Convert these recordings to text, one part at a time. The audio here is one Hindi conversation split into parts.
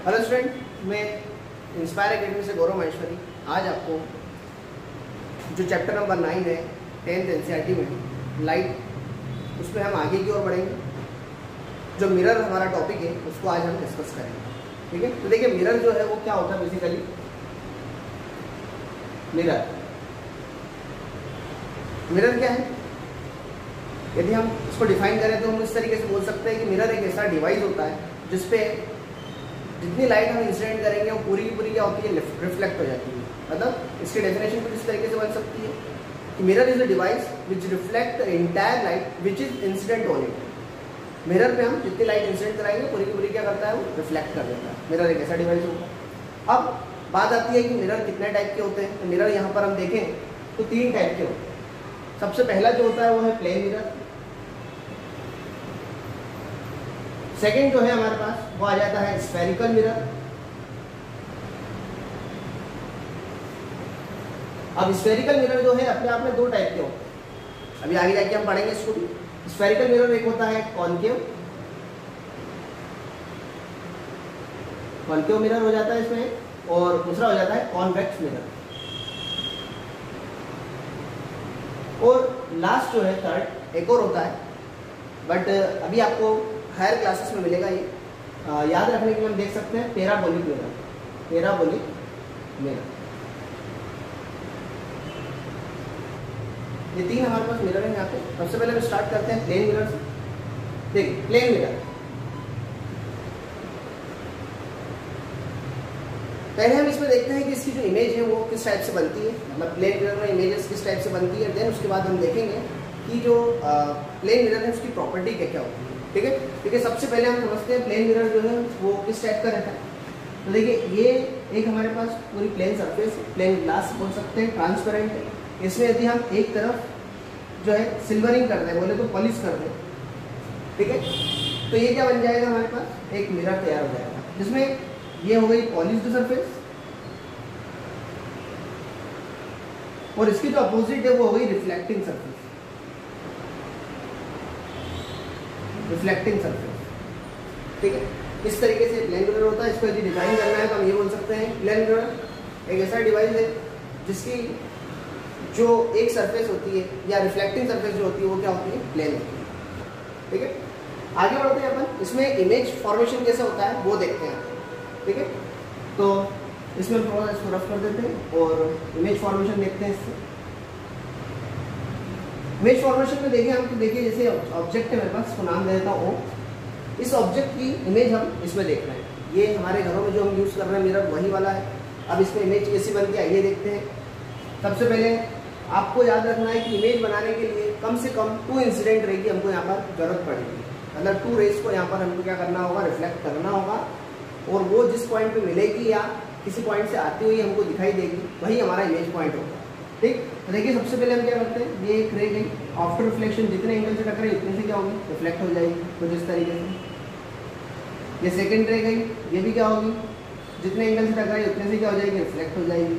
हेलो स्टूडेंट, मैं इंस्पायर एकेडमी से गौरव माहेश्वरी आज आपको जो चैप्टर नंबर 9 है 10th एनसीईआरटी में लाइट, उसमें हम आगे की ओर बढ़ेंगे। जो मिरर हमारा टॉपिक है उसको आज हम डिस्कस करेंगे। ठीक है, तो देखिए मिरर जो है वो क्या होता है बेसिकली। मिरर क्या है, यदि हम इसको डिफाइन करें तो हम इस तरीके से बोल सकते हैं कि मिरर एक ऐसा डिवाइस होता है जिसपे जितनी लाइट हम इंसिडेंट करेंगे वो पूरी की पूरी क्या होती है, रिफ्लेक्ट हो जाती है। मतलब इसकी डेफिनेशन कुछ इस तरीके से बन सकती है कि mirror is a device which reflect the entire light which is incident on it. Mirror पे हम जितनी लाइट इंसिडेंट कराएंगे पूरी की पूरी क्या करता है, वो रिफ्लेक्ट कर देता है। मिरर एक ऐसा डिवाइस होगा। अब बात आती है कि मिरर कितने टाइप के होते हैं। तो मिरर यहाँ पर हम देखें तो 3 टाइप के होते हैं। सबसे पहला जो होता है वो है प्लेन मिरर। सेकेंड जो है हमारे पास वो आ जाता है स्फेरिकल मिरर। अब स्फेरिकल मिरर जो है अपने आप में 2 टाइप के होते हैं। अभी आगे जाके हम पढ़ेंगे इसको भी। स्फेरिकल मिरर एक होता है कॉनकेव मिरर हो जाता है इसमें, और दूसरा हो जाता है कॉन्वेक्स मिरर। और लास्ट जो है थर्ड एक और होता है, बट अभी आपको हायर क्लासेस में मिलेगा। ये याद रखने के लिए हम देख सकते हैं पैराबोलिक मिरर। पैराबोलिक मिरर, ये 3 हमारे पास मिरर है यहाँ पे। सबसे पहले हम स्टार्ट करते हैं प्लेन मिरर से। देखिए प्लेन मिरर, पहले हम इसमें देखते हैं कि इसकी जो इमेज है वो किस टाइप से बनती है। मतलब प्लेन मिरर में इमेजेस किस टाइप से बनती है। देन उसके बाद हम देखेंगे कि जो प्लेन मिरर है उसकी प्रॉपर्टी क्या क्या होती है। ठीक है, देखिए सबसे पहले हम समझते हैं प्लेन मिरर जो है वो किस टाइप का रहता है। तो देखिए ये एक हमारे पास पूरी प्लेन सरफेस, प्लेन ग्लास बोल सकते हैं, ट्रांसपेरेंट है। इसमें यदि हम एक तरफ जो है सिल्वरिंग कर दें, बोले तो पॉलिश कर दें, ठीक है, तो ये क्या बन जाएगा, हमारे पास एक मिरर तैयार हो जाएगा जिसमें ये हो गई पॉलिश्ड सरफेस, और इसकी जो अपोजिट है वो हो गई रिफ्लेक्टिंग सरफेस। रिफ्लेक्टिंग सरफेस, ठीक है। इस तरीके से प्लेन मिरर होता है। इसको यदि डिजाइन करना है तो हम ये बोल सकते हैं प्लेन मिरर एक ऐसा डिवाइस है जिसकी जो एक सरफेस होती है या रिफ्लेक्टिंग सरफेस जो होती है वो क्या होती है, प्लेन होती है। ठीक है, आगे बढ़ते हैं अपन। इसमें इमेज फॉर्मेशन कैसे होता है वो देखते हैं। ठीक है, तो इसमें हम थोड़ा इसको रफ कर देते हैं और इमेज फॉर्मेशन देखते हैं इससे। इमेज फॉर्मेशन में देखिए हम, तो देखिए जैसे ऑब्जेक्ट है मेरे पास, इसको नाम दे देता हूँ। इस ऑब्जेक्ट की इमेज हम इसमें देख रहे हैं। ये हमारे घरों में जो हम यूज़ कर रहे हैं मिरर वही वाला है। अब इसमें इमेज कैसी बनती है आइए देखते हैं। सबसे पहले आपको याद रखना है कि इमेज बनाने के लिए कम से कम 2 इंसिडेंट रे की हमको यहाँ पर जरूरत पड़ेगी। मतलब 2 रेज को यहाँ पर हमको क्या करना होगा, रिफ्लेक्ट करना होगा, और वो जिस पॉइंट पे मिलेगी या किसी पॉइंट से आती हुई हमको दिखाई देगी वही हमारा इमेज पॉइंट होगा। ठीक, तो देखिए सबसे पहले हम क्या करते हैं, ये एक रे गई, आफ्टर रिफ्लेक्शन जितने एंगल से टकराई उतने से क्या होगी, रिफ्लेक्ट हो जाएगी कुछ इस तरीके से। ये सेकंड रे गई, ये भी क्या होगी, जितने एंगल से टकराई उतने से क्या हो जाएगी, रिफ्लेक्ट हो जाएगी।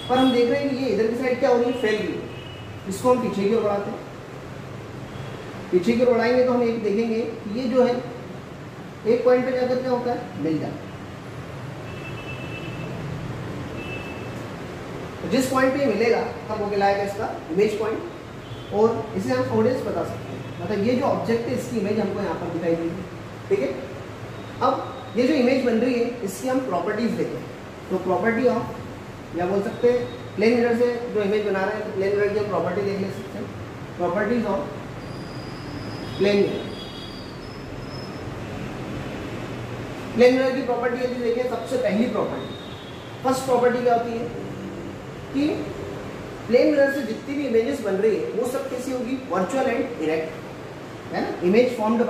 पर हम देख रहे हैं कि ये इधर की साइड क्या होगी, फैल गई। इसको हम पीछे की ओर बढ़ाते हैं। पीछे की ओर बढ़ाएंगे तो हम एक देखेंगे कि ये जो है एक पॉइंट पे जाकर क्या होता है, मिल जाता है। जिस पॉइंट पे मिलेगा तब वो कहलाएगा इसका इमेज पॉइंट, और इसे हम कोऑर्डिनेट्स बता सकते हैं। मतलब ये जो ऑब्जेक्ट है इसकी इमेज हमको यहाँ पर दिखाई देगी। ठीक है, अब ये जो इमेज बन रही है इसकी हम प्रॉपर्टीज देखें। तो प्रॉपर्टी ऑफ, या बोल सकते हैं प्लेन मिरर से जो इमेज बना रहे हैं तो प्लेन मिरर की हम प्रॉपर्टी देख ले सकते हैं। Properties of plane mirror. Plane mirror की प्रॉपर्टी यदि देखें, सबसे पहली प्रॉपर्टी, फर्स्ट प्रॉपर्टी क्या होती है कि प्लेन मिरर से जितनी भी इमेजेस बन रही है वो सब कैसी होगी, वर्चुअल एंड डायरेक्ट, है ना। Image formed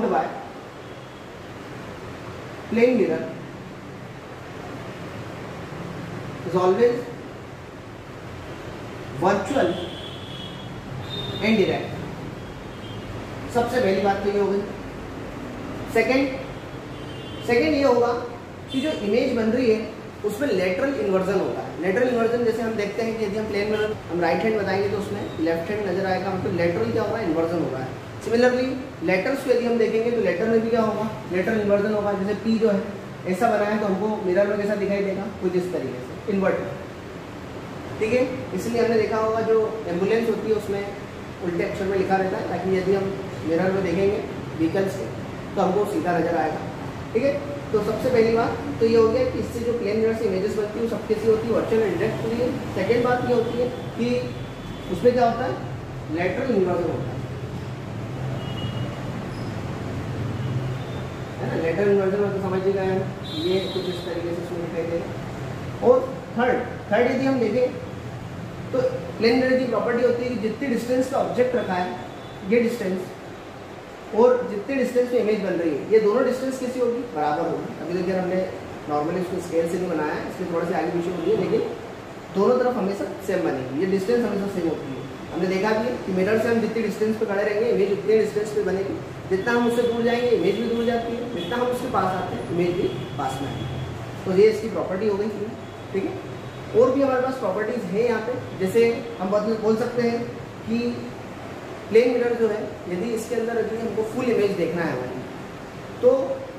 by plane mirror is always virtual and direct। सबसे पहली बात तो ये हो गई। सेकंड ये होगा कि जो इमेज बन रही है उसमें लेटरल इन्वर्जन होता है। लेटरल इन्वर्जन जैसे हम देखते हैं कि यदि हम प्लेन में हम राइट हैंड बताएंगे तो उसमें लेफ्ट हैंड नजर आएगा, मतलब लेटरल क्या हो रहा है, इन्वर्जन हो रहा है। सिमिलरली लेटर्स को यदि हम देखेंगे तो लेटर में भी क्या होगा, लेटर इन्वर्जन होगा। जैसे पी जो है ऐसा बना है तो हमको मिरर में कैसा दिखाई देगा, कुछ इस तरीके से इन्वर्ट, ठीक है। इसलिए हमने देखा होगा जो एम्बुलेंस होती है उसमें उल्टे अक्षर में लिखा रहता है, ताकि यदि हम मिरर में देखेंगे व्हीकल्स के तो हमको सीधा नजर आएगा, ठीक है। तो सबसे पहली बात तो ये हो गया कि इससे जो प्लेन मिरर से इमेजेस बनती है वो सब कैसी होती है, वर्चुअल एंड डायरेक्ट होती है। सेकेंड बात ये होती है कि उसमें क्या होता है, लेटरल इन्वर्जन होता है ना। लेटरल इन्वर्जन में तो समझिएगा ये कुछ इस तरीके से इसमें दिखाई देगा। और थर्ड यदि हम देखें तो प्लेन मिरर की प्रॉपर्टी होती है कि जितनी डिस्टेंस का ऑब्जेक्ट रखा है, ये डिस्टेंस और जितने डिस्टेंस में इमेज बन रही है, ये दोनों डिस्टेंस कैसी होगी, बराबर होगी। अभी देखिए हमने नॉर्मली उसको स्केल से नहीं बनाया है, इसमें थोड़ा सा आगे पीछे होती है, लेकिन दोनों तरफ हमेशा सेम बनेगी। ये डिस्टेंस हमेशा सेम होती है। हमने देखा भी है कि मिरर से हम जितनी डिस्टेंस पे खड़े रहेंगे इमेज उतने डिस्टेंस पे बनेगी। जितना हम उससे दूर जाएंगे इमेज भी दूर जाती है, जितना हम उसके पास आते हैं इमेज भी पास में आएगी। तो ये इसकी प्रॉपर्टी हो गई, ठीक है। और भी हमारे पास प्रॉपर्टीज है यहाँ पे, जैसे हम बोल सकते हैं कि प्लेन मिरर जो है यदि इसके अंदर यदि हमको फुल इमेज देखना है हमारी, तो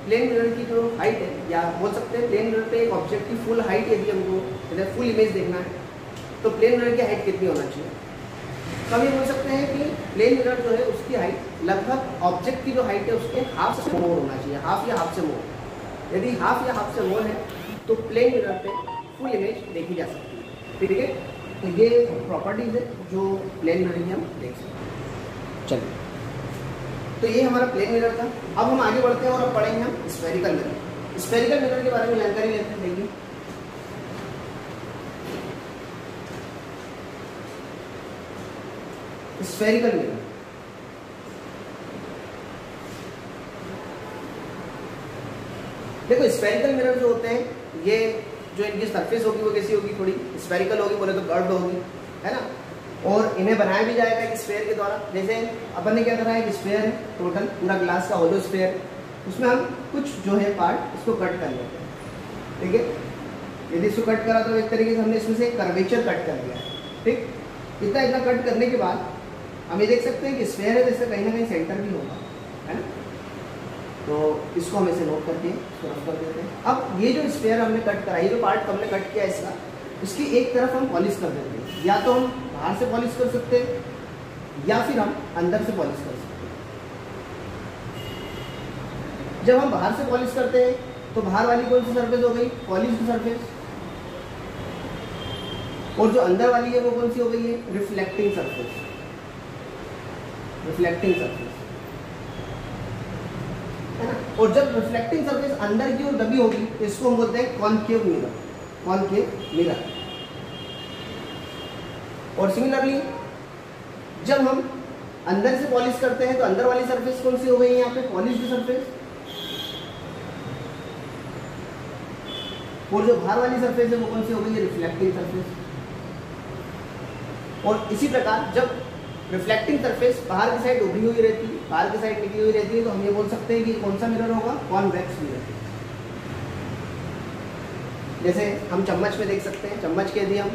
प्लेन मिरर की जो हाइट है, या बोल सकते हैं प्लेन मिरर पे एक ऑब्जेक्ट की फुल हाइट यदि हमको फुल इमेज देखना है तो प्लेन मिरर की हाइट कितनी होना चाहिए। तो हम ये बोल सकते हैं कि प्लेन मिरर जो है उसकी हाइट लगभग ऑब्जेक्ट की जो हाइट है उसके हाफ से मोर होना चाहिए, हाफ या हाफ से मोर। यदि हाफ या हाफ से मोर है तो प्लेन मिरर पे फुल इमेज देखी जा सकती है, ठीक है। तो ये प्रॉपर्टीज है जो प्लेन मिरर की हम देख सकते हैं। चलिए, तो ये हमारा प्लेन मिरर था। अब हम आगे बढ़ते हैं और अब पढ़ेंगे हम स्फेरिकल मिरर। स्फेरिकल मिरर के बारे में जानकारी लेते हैं। देखिए स्फेरिकल मिरर, देखो स्फेरिकल मिरर जो होते हैं ये जो इनकी सरफेस होगी वो कैसी होगी, थोड़ी स्फेरिकल होगी, बोले तो कर्व्ड होगी, है ना। और इन्हें बनाया भी जाएगा एक स्फेयर के द्वारा। जैसे अपन ने क्या करा है, एक स्फेयर है टोटल पूरा ग्लास का होलो स्फेयर, उसमें हम कुछ जो है पार्ट इसको कट कर लेते हैं, ठीक है। यदि इसको कट करा तो एक तरीके से हमने इसमें से कर्वेचर कट कर दिया, ठीक। इतना कट करने के बाद हम ये देख सकते हैं कि स्फेयर है, जैसे कहीं ना कहीं सेंटर भी होगा, है ना। तो इसको हम इसे नोट करके रफ कर देते हैं। अब ये जो स्फेयर हमने कट करा, ये जो पार्ट हमने कट किया इसका, इसकी एक तरफ हम पॉलिश कर देते हैं। या तो हम बाहर से पॉलिश कर सकते हैं या फिर हम अंदर से पॉलिश कर सकते हैं। जब हम बाहर से पॉलिश करते हैं तो बाहर वाली कौन सी सरफेस हो गई, पॉलिश्ड सरफेस, और जो अंदर वाली है वो कौन सी हो गई है, रिफ्लेक्टिंग सरफेस, रिफ्लेक्टिंग सरफेस, है ना। और जब रिफ्लेक्टिंग सरफेस अंदर की ओर दबी होगी तो इसको हम बोलते हैं कॉनकेव मिरर, कॉनकेव मिरर। और सिमिलरली जब हम अंदर से पॉलिश करते हैं तो अंदर वाली सरफेस कौन सी हो गई है, यहाँ पे पॉलिश्ड सरफेस, और जो बाहर वाली सरफेस है वो कौन सी हो गई है, रिफ्लेक्टिंग सरफेस। और इसी प्रकार जब रिफ्लेक्टिंग सरफेस बाहर की साइड उभरी हुई रहती है, बाहर की साइड निकली हुई रहती है, तो हम ये बोल सकते हैं कि कौन सा मिरर होगा, कॉन्वेक्स मिरर। जैसे हम चम्मच में देख सकते हैं, चम्मच के यदि हम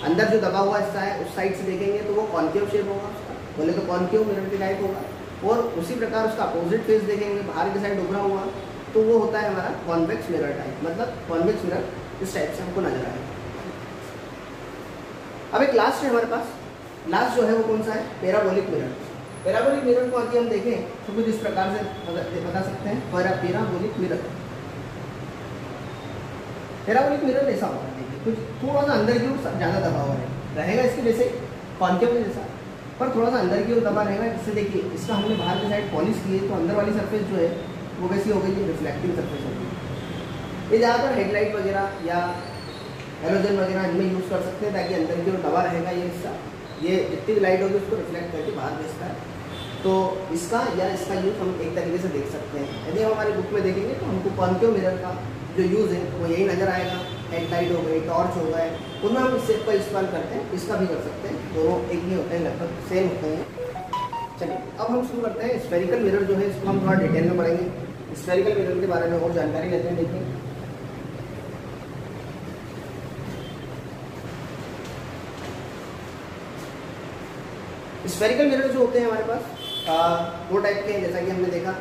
अंदर जो दबा हुआ हिस्सा है उस साइड से देखेंगे तो वो कॉन्केव शेप होगा उसका, बोले तो कॉन्केव मिरर के टाइप होगा। और उसी प्रकार उसका अपोजिट फेस देखेंगे, बाहर की साइड उभरा हुआ, तो वो होता है हमारा कॉन्वेक्स मिरर टाइप, मतलब कॉन्वेक्स मिरर इस टाइप से हमको नजर आएगा। अब एक लास्ट है हमारे पास, लास्ट जो है वो कौन सा है, पैराबोलिक मिरर। पैराबोलिक मिरर को यदि हम देखें तो कुछ इस प्रकार से बता सकते हैं, पैराबोलिक मिरर। पैराबोलिक मिरर ऐसा होता है, देखिए कुछ थोड़ा सा अंदर की ओर ज़्यादा दबा हुआ रहेगा, इसके जैसे कॉन्केव जैसा, पर थोड़ा सा अंदर की ओर दबा रहेगा। जिससे देखिए इसका हमने बाहर की साइड पॉलिश की है तो अंदर वाली सरफेस जो है वो कैसी हो गई है, रिफ्लेक्टिंग सरफेस हो गई। ये ज़्यादातर हेडलाइट वगैरह या हेलोजन वगैरह इनमें यूज़ कर सकते हैं, ताकि अंदर की ओर दबा रहेगा ये हिस्सा, ये जितनी भी लाइट होगी उसको रिफ्लेक्ट करके बाहर भेजता है। तो इसका या इसका यूज़ हम एक तरीके से देख सकते हैं। यदि हम हमारी बुक में देखेंगे तो हमको कॉन्केव मिरर का जो यूज़ है वो यही नज़र आएगा। हेडलाइट हो गई, टॉर्च हो गए, उनमें हम इस शेप का इस्तेमाल करते हैं, इसका भी कर सकते हैं, दोनों एक ही होते हैं, लगभग सेम होते हैं। चलिए अब हम शुरू करते हैं। स्फेरिकल मिरर जो है इसको हम थोड़ा डिटेल में पढ़ेंगे, स्फेरिकल मिरर के बारे में और जानकारी लेते हैं। देखिए स्फेरिकल मिरर जो होते हैं हमारे पास दो टाइप के हैं, जैसा कि हमने देखा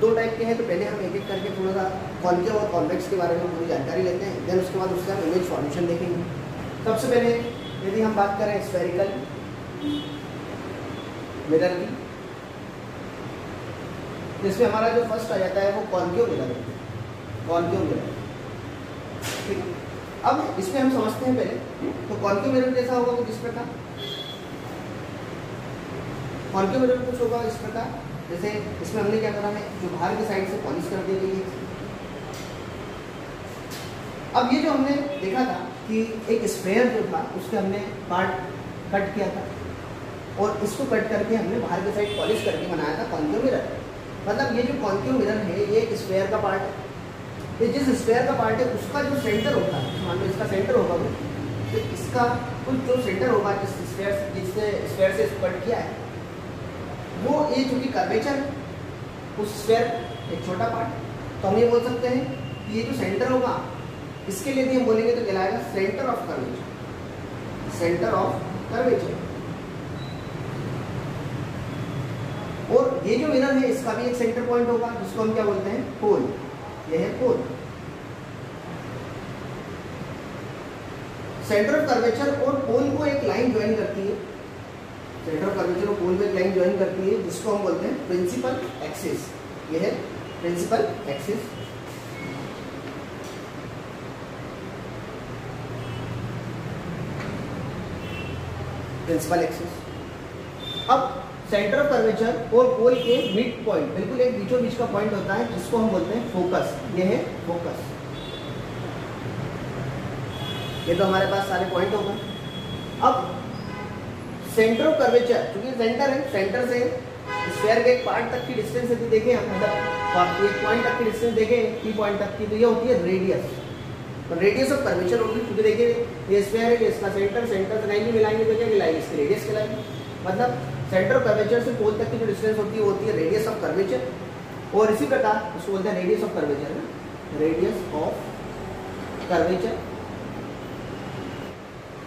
2 टाइप के हैं। तो पहले हम एक एक करके थोड़ा सा कॉन्केव और कॉन्वेक्स के बारे में पूरी जानकारी लेते हैं, देन उसके बाद उसका इमेज फॉर्मेशन देखेंगे। सबसे पहले यदि हम बात करें स्फेरिकल मिरर की, जिसमें हमारा जो फर्स्ट आ जाता है वो कॉन्केव मिरर है, कॉन्केव मिरर। ठीक है, अब इसमें हम समझते हैं पहले। तो कॉन्केव मिरर जैसा होगा कुछ इस प्रकार, कॉन्केव मिरर कुछ होगा इस प्रकार, जैसे इसमें हमने क्या करा है, जो बाहर की साइड से पॉलिश कर दी गई है। अब ये जो हमने देखा था कि एक स्फेयर जो था उसके हमने पार्ट कट किया था और इसको कट करके हमने बाहर की साइड पॉलिश करके बनाया था कॉन्केव मिरर। मतलब ये जो कॉन्केव मिरर है ये एक स्फेयर का पार्ट है। ये जिस स्फेयर का पार्ट है उसका जो सेंटर होता है, मान लो इसका सेंटर होगा, तो इसका कुछ जो सेंटर होगा जिसने स्फेयर से इसको कट किया है, वो ये चूंकि कर्वेचर है उस स्फेयर एक छोटा पार्ट, तो हम ये बोल सकते हैं कि ये जो सेंटर होगा इसके लिए भी हम बोलेंगे तो कहलाएगा centre of curvature, centre of curvature. और ये जो मिरर है इसका भी एक सेंटर पॉइंट होगा जिसको हम क्या बोलते हैं, पोल। ये है पोल। सेंटर ऑफ कर्वेचर और पोल को एक लाइन ज्वाइन करती है, सेंटर ऑफ कर्वेचर और पोल को एक लाइन ज्वाइन करती है जिसको हम बोलते हैं प्रिंसिपल एक्सिस। ये है प्रिंसिपल एक्सिस। Principal axis. अब सेंटर ऑफ कर्वेचर और पोल के मिड पॉइंट, बिल्कुल एक बीचों बीच का पॉइंट होता है जिसको हम बोलते हैं फोकस। ये है फोकस। ये तो हमारे पास सारे पॉइंट हो गए। अब सेंटर ऑफ कर्वेचर, क्योंकि सेंटर है, सेंटर से स्फीयर के एक पार्ट तक की डिस्टेंस यदि देखें, मतलब एक पॉइंट तक की डिस्टेंस देखें की पॉइंट तक की, तो ये होती है रेडियस। तो रेडियस ऑफ कर्वेचर होगी, क्योंकि देखिए ये स्फीयर है, इसका सेंटर, सेंटर से कहीं भी मिलाएंगे तो क्या मिलाएंगे, इसकी रेडियस कहलाएगी। मतलब सेंटर ऑफ कर्वेचर से पोल तक की जो डिस्टेंस होती है वो होती है रेडियस ऑफ कर्वेचर। और इसी प्रकार उसको बोलते हैं radius of curvature, radius of curvature.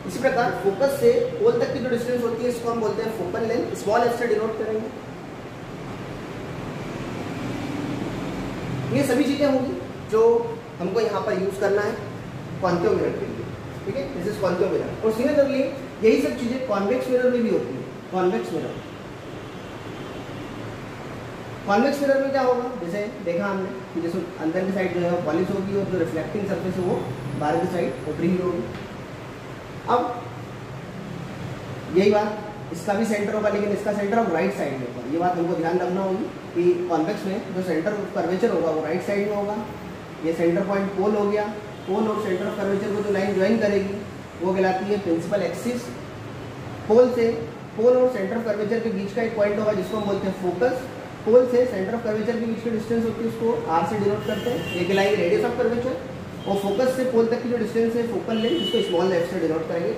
इसी प्रकार फोकस से पोल तक की जो डिस्टेंस होती है इसको हम बोलते हैं फोकल लेंथ, स्मॉल एफ से डिनोट करेंगे। ये सभी चीजें होंगी जो हमको यहाँ पर यूज करना है कॉन्केव मिरर के लिए। ठीक है, दिस इज कॉन्केव मिरर। और सिमिलरली यही सब चीजें कॉन्वेक्स मिरर में भी होती है। कॉन्वेक्स मिरर, कॉन्वेक्स मिरर में क्या होगा, जैसे देखा हमने कि जैसे अंदर की साइड जो है वो पॉलिश होगी और जो रिफ्लेक्टिंग सरफेस है वो बाहर की साइड ऊपरी ही होगी। अब यही बात, इसका भी सेंटर होगा लेकिन इसका सेंटर ऑफ राइट साइड में होगा। ये बात हमको ध्यान रखना होगी कि कॉन्वेक्स में जो सेंटर ऑफ कर्वेचर होगा वो राइट साइड में होगा। ये सेंटर पॉइंट पोल हो गया, पोल और सेंटर ऑफ कर्वेचर को जो लाइन ज्वाइन करेगी वो कहलाती है प्रिंसिपल एक्सिस। पोल से, पोल और सेंटर ऑफ कर्वेचर के बीच का एक पॉइंट होगा जिसको हम बोलते हैं फोकस। पोल से सेंटर ऑफ कर्वेचर के बीच की डिस्टेंस होती है उसको आर से डिनोट करते हैं, ये कहलाएगी रेडियस ऑफ कर्वेचर। और फोकस से पोल तक की जो डिस्टेंस है फोकल लेंथ, जिसको स्मॉल एफ से डिनोट करेंगे।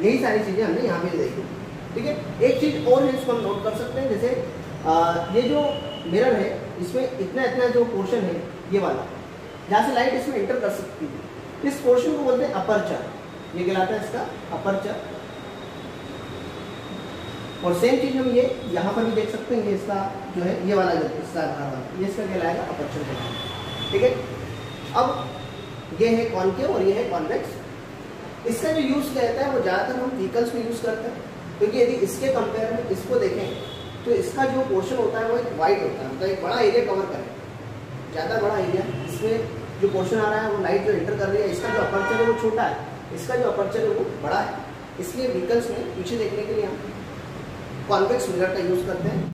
यही सारी चीज़ें हमने यहाँ पे देखी। ठीक है, एक चीज़ और है इसको हम नोट कर सकते हैं, जैसे ये जो मिरर है इसमें इतना इतना जो पोर्शन है ये वाला, जहाँ से लाइट इसमें एंटर कर सकती है, इस पोर्शन को बोलते हैं अपर्चर। ये कहलाता है इसका अपर्चर। और सेम चीज हम ये यहाँ पर भी देख सकते हैं, ये इसका जो है ये वाला जो हिस्सा ये इसका कहलाएगा अपर्चर कहलाएगा। ठीक है, अब ये है कॉन्केव और ये है कॉन्वेक्स। इसका जो यूज किया जाता है वो ज़्यादातर हम व्हीकल्स में यूज करते हैं, क्योंकि यदि इसके कंपेयर में इसको देखें तो इसका जो पोर्शन होता है वो एक वाइड होता है, मतलब एक बड़ा एरिया कवर करे, ज़्यादा बड़ा एरिया। इसमें जो पोर्शन आ रहा है वो लाइट जो एंटर कर रही है, इसका जो अपर्चर है वो छोटा है, इसका जो अपर्चर है वो बड़ा है। इसलिए व्हीकल्स में पीछे देखने के लिए हम कॉन्वेक्स मिरर का यूज करते हैं।